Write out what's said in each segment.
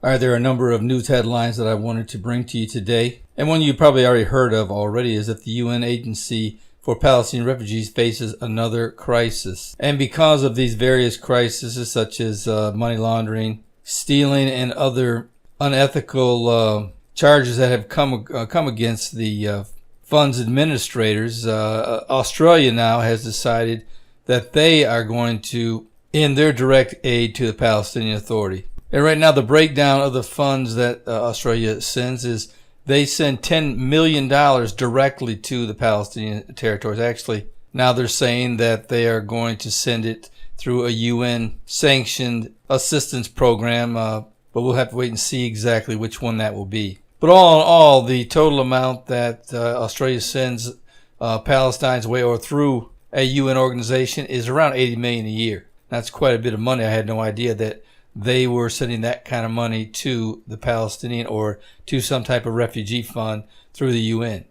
All right, there are a number of news headlines that I wanted to bring to you today. And one you probably already heard of already is that the UN Agency for Palestinian Refugees faces another crisis. And because of these various crises, such as money laundering, stealing, and other unethical charges that have come against the funds administrators, Australia now has decided that they are going to end their direct aid to the Palestinian Authority. And right now, the breakdown of the funds that Australia sends is they send $10 million directly to the Palestinian territories. Actually, now they're saying that they are going to send it through a UN-sanctioned assistance program, but we'll have to wait and see exactly which one that will be. But all in all, the total amount that Australia sends Palestine's way or through a UN organization is around $80 million a year. That's quite a bit of money. I had no idea that they were sending that kind of money to the Palestinian or to some type of refugee fund through the UN.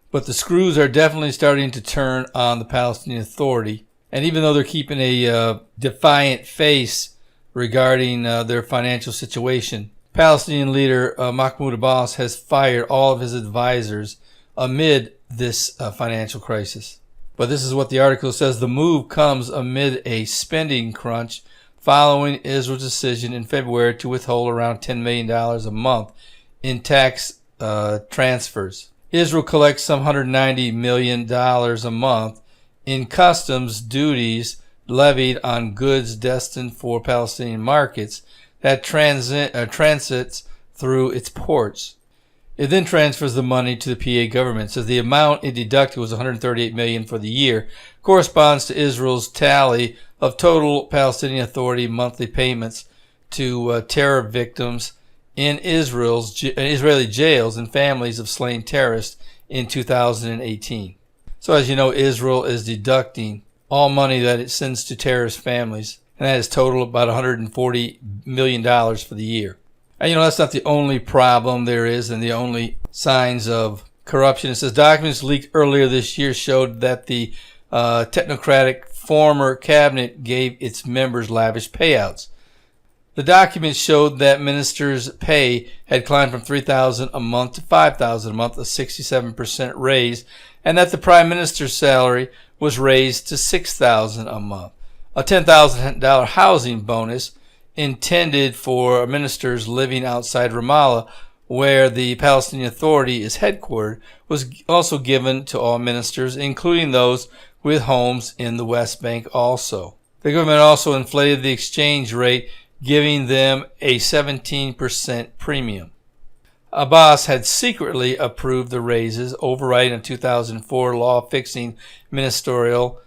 But the screws are definitely starting to turn on the Palestinian Authority. And even though they're keeping a defiant face regarding their financial situation, Palestinian leader Mahmoud Abbas has fired all of his advisors amid this financial crisis. But this is what the article says. The move comes amid a spending crunch following Israel's decision in February to withhold around $10 million a month in tax transfers. Israel collects some $190 million a month in customs duties levied on goods destined for Palestinian markets that transits through its ports. It then transfers the money to the PA government. It says the amount it deducted was $138 million for the year, corresponds to Israel's tally of total Palestinian Authority monthly payments to terror victims in Israeli jails and families of slain terrorists in 2018. So as you know, Israel is deducting all money that it sends to terrorist families, and that is total about $140 million for the year. And that's not the only problem there is and the only signs of corruption. It says documents leaked earlier this year showed that the technocratic former cabinet gave its members lavish payouts. The documents showed that ministers' pay had climbed from $3,000 a month to $5,000 a month, a 67% raise, and that the prime minister's salary was raised to $6,000 a month. A $10,000 housing bonus intended for ministers living outside Ramallah, where the Palestinian Authority is headquartered, was also given to all ministers, including those with homes in the West Bank also. The government also inflated the exchange rate, giving them a 17% premium. Abbas had secretly approved the raises, overriding a 2004 law fixing ministerial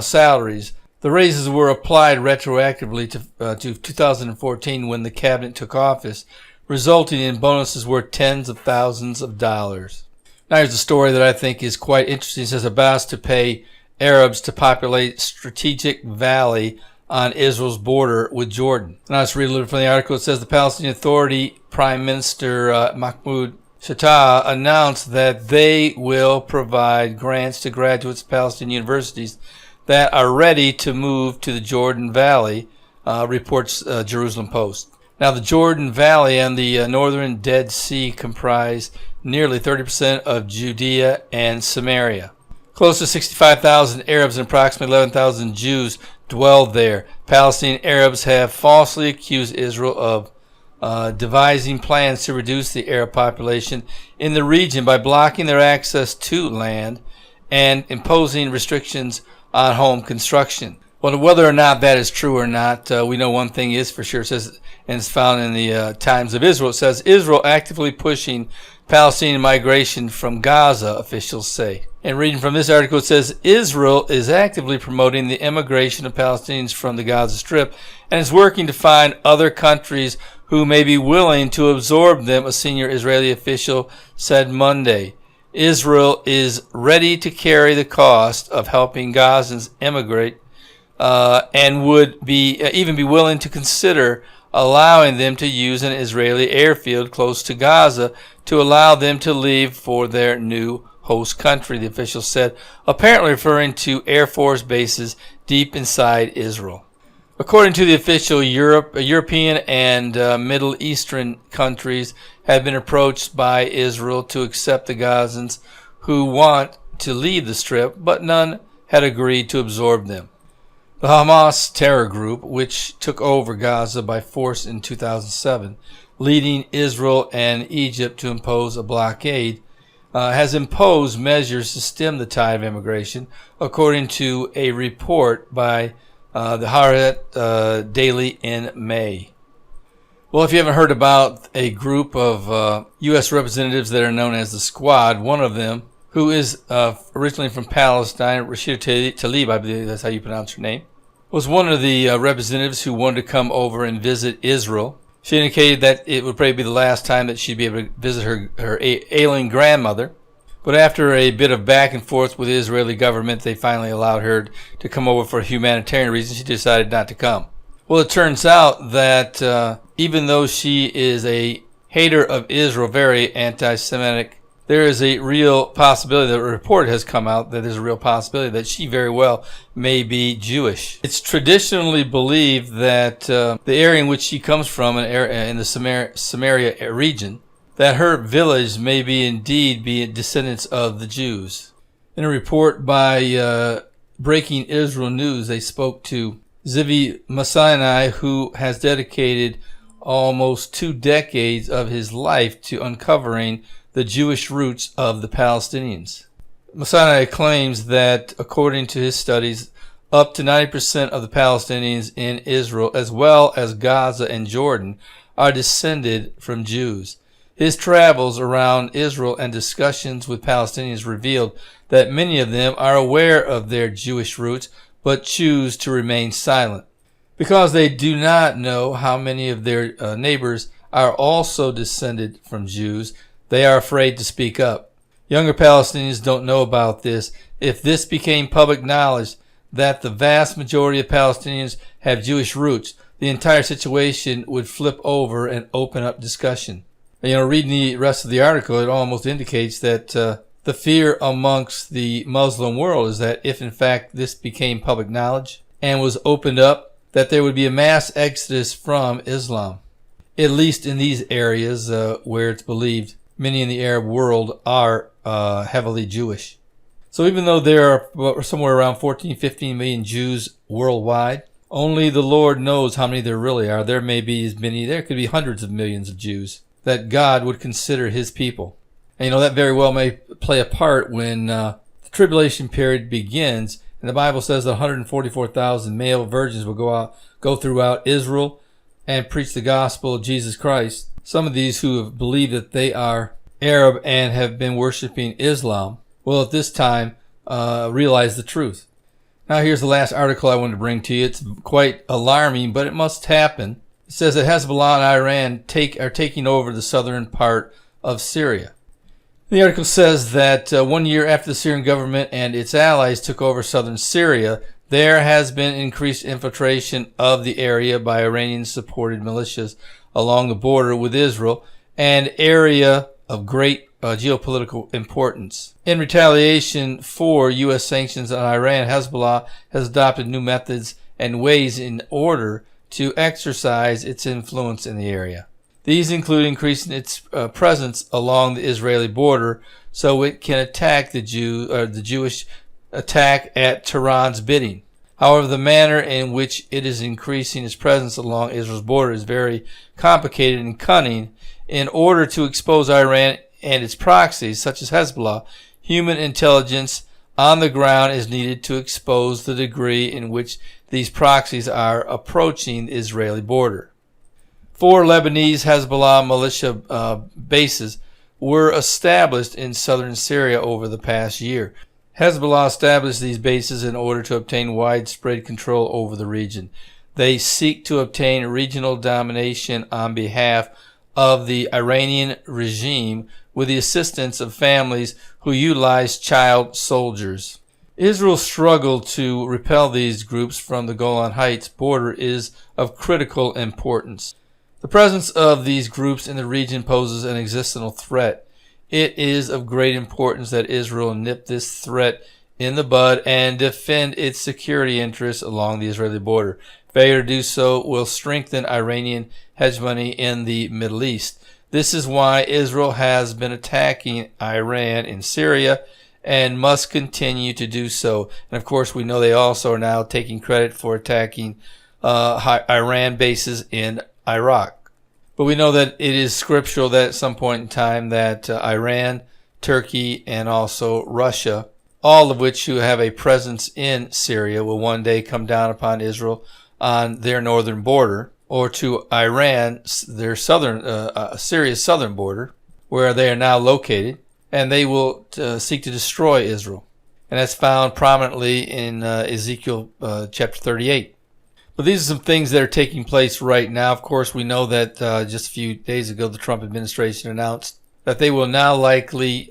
salaries. The raises were applied retroactively to 2014 when the cabinet took office, resulting in bonuses worth tens of thousands of dollars. Now here's a story that I think is quite interesting. It says Abbas to pay Arabs to populate strategic valley on Israel's border with Jordan. Now let's read a little from the article. It says the Palestinian Authority Prime Minister Mahmoud Shattah announced that they will provide grants to graduates of Palestinian universities that are ready to move to the Jordan Valley, reports Jerusalem Post. Now, the Jordan Valley and the northern Dead Sea comprise nearly 30% of Judea and Samaria. Close to 65,000 Arabs and approximately 11,000 Jews dwell there. Palestinian Arabs have falsely accused Israel of devising plans to reduce the Arab population in the region by blocking their access to land and imposing restrictions on home construction. Well, whether or not that is true or not, we know one thing is for sure. It says, and it's found in the Times of Israel, it says, Israel actively pushing Palestinian migration from Gaza, officials say. And reading from this article, it says, Israel is actively promoting the immigration of Palestinians from the Gaza Strip and is working to find other countries who may be willing to absorb them, a senior Israeli official said Monday. Israel is ready to carry the cost of helping Gazans immigrate and would even be willing to consider allowing them to use an Israeli airfield close to Gaza to allow them to leave for their new host country, the official said, apparently referring to Air Force bases deep inside Israel. According to the official, European and Middle Eastern countries have been approached by Israel to accept the Gazans who want to leave the Strip, but none had agreed to absorb them. The Hamas terror group, which took over Gaza by force in 2007, leading Israel and Egypt to impose a blockade, has imposed measures to stem the tide of immigration, according to a report by the Haaretz Daily in May. Well, if you haven't heard about a group of U.S. representatives that are known as the Squad, one of them, who is originally from Palestine, Rashida Tlaib, I believe that's how you pronounce her name, was one of the representatives who wanted to come over and visit Israel. She indicated that it would probably be the last time that she'd be able to visit her ailing grandmother. But after a bit of back and forth with the Israeli government, they finally allowed her to come over for humanitarian reasons. She decided not to come. Well, it turns out that even though she is a hater of Israel, very anti-Semitic, there is a real possibility, the report has come out that there's a real possibility that she very well may be Jewish. It's traditionally believed that the area in which she comes from, in the Samaria region, that her village may be indeed be descendants of the Jews. In a report by Breaking Israel News, they spoke to Zivi Masinai, who has dedicated almost 2 decades of his life to uncovering the Jewish roots of the Palestinians. Masinai claims that, according to his studies, up to 90% of the Palestinians in Israel, as well as Gaza and Jordan, are descended from Jews. His travels around Israel and discussions with Palestinians revealed that many of them are aware of their Jewish roots, but choose to remain silent. Because they do not know how many of their neighbors are also descended from Jews, they are afraid to speak up. Younger Palestinians don't know about this. If this became public knowledge that the vast majority of Palestinians have Jewish roots, the entire situation would flip over and open up discussion. Reading the rest of the article, it almost indicates that the fear amongst the Muslim world is that if in fact this became public knowledge and was opened up, that there would be a mass exodus from Islam, at least in these areas where it's believed many in the Arab world are heavily Jewish. So even though there are somewhere around 14-15 million Jews worldwide, only the Lord knows how many there really are. There may be as many, there could be hundreds of millions of Jews that God would consider his people. And that very well may play a part when the tribulation period begins, and the Bible says that 144,000 male virgins will go throughout Israel and preach the gospel of Jesus Christ. Some of these who have believed that they are Arab and have been worshiping Islam will at this time realize the truth. Now here's the last article I wanted to bring to you. It's quite alarming, but it must happen. It says that Hezbollah and Iran are taking over the southern part of Syria. The article says that 1 year after the Syrian government and its allies took over southern Syria, there has been increased infiltration of the area by Iranian-supported militias along the border with Israel, an area of great geopolitical importance. In retaliation for U.S. sanctions on Iran, Hezbollah has adopted new methods and ways in order to exercise its influence in the area. These include increasing its presence along the Israeli border so it can attack the Jewish attack at Tehran's bidding. However, the manner in which it is increasing its presence along Israel's border is very complicated and cunning. In order to expose Iran and its proxies, such as Hezbollah, human intelligence on the ground is needed to expose the degree in which these proxies are approaching the Israeli border. 4 Lebanese Hezbollah militia bases were established in southern Syria over the past year. Hezbollah established these bases in order to obtain widespread control over the region. They seek to obtain regional domination on behalf of the Iranian regime with the assistance of families who utilize child soldiers. Israel's struggle to repel these groups from the Golan Heights border is of critical importance. The presence of these groups in the region poses an existential threat. It is of great importance that Israel nip this threat in the bud and defend its security interests along the Israeli border. Failure to do so will strengthen Iranian hegemony in the Middle East. This is why Israel has been attacking Iran in Syria and must continue to do so. And of course, we know they also are now taking credit for attacking Iran bases in Iraq. But we know that it is scriptural that at some point in time that Iran, Turkey, and also Russia, all of which who have a presence in Syria, will one day come down upon Israel on their northern border, or to Iran, their Syria's southern border, where they are now located, and they will seek to destroy Israel. And that's found prominently in Ezekiel chapter 38. But these are some things that are taking place right now. Of course, we know that just a few days ago, the Trump administration announced that they will now likely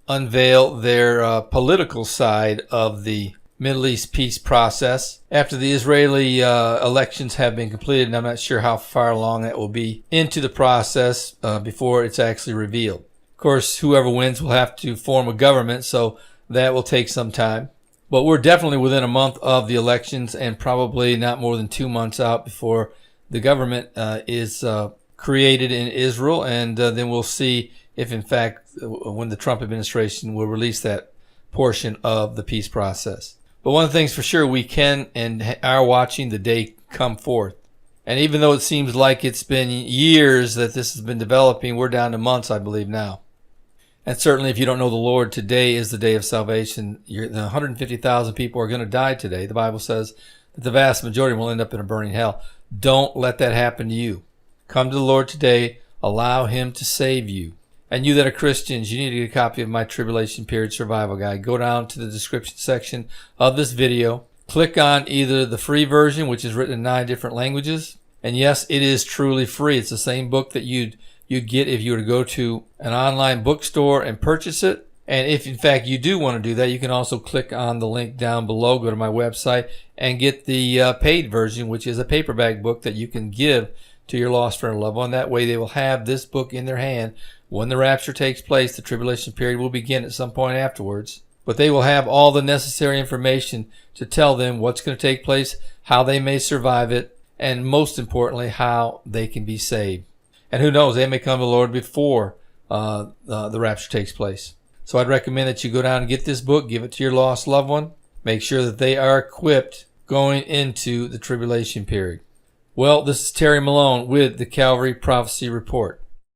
unveil their political side of the Middle East peace process after the Israeli elections have been completed, and I'm not sure how far along that will be into the process before it's actually revealed. Of course, whoever wins will have to form a government, so that will take some time. But we're definitely within a month of the elections and probably not more than 2 months out before the government is created in Israel, and then we'll see if, in fact, when the Trump administration will release that portion of the peace process. But one of the things for sure, we can and are watching the day come forth. And even though it seems like it's been years that this has been developing, we're down to months, I believe, now. And certainly if you don't know the Lord, today is the day of salvation. The 150,000 people are going to die today. The Bible says that the vast majority will end up in a burning hell. Don't let that happen to you. Come to the Lord today. Allow Him to save you. And you that are Christians, you need to get a copy of my Tribulation Period Survival Guide. Go down to the description section of this video. Click on either the free version, which is written in 9 different languages. And yes, it is truly free. It's the same book that you'd get if you were to go to an online bookstore and purchase it. And if, in fact, you do want to do that, you can also click on the link down below, go to my website, and get the paid version, which is a paperback book that you can give to your lost friend or loved one. That way they will have this book in their hand. When the rapture takes place, the tribulation period will begin at some point afterwards. But they will have all the necessary information to tell them what's going to take place, how they may survive it, and most importantly, how they can be saved. And who knows, they may come to the Lord before the rapture takes place. So I'd recommend that you go down and get this book, give it to your lost loved one. Make sure that they are equipped going into the tribulation period. Well, this is Terry Malone with the Calvary Prophecy Report.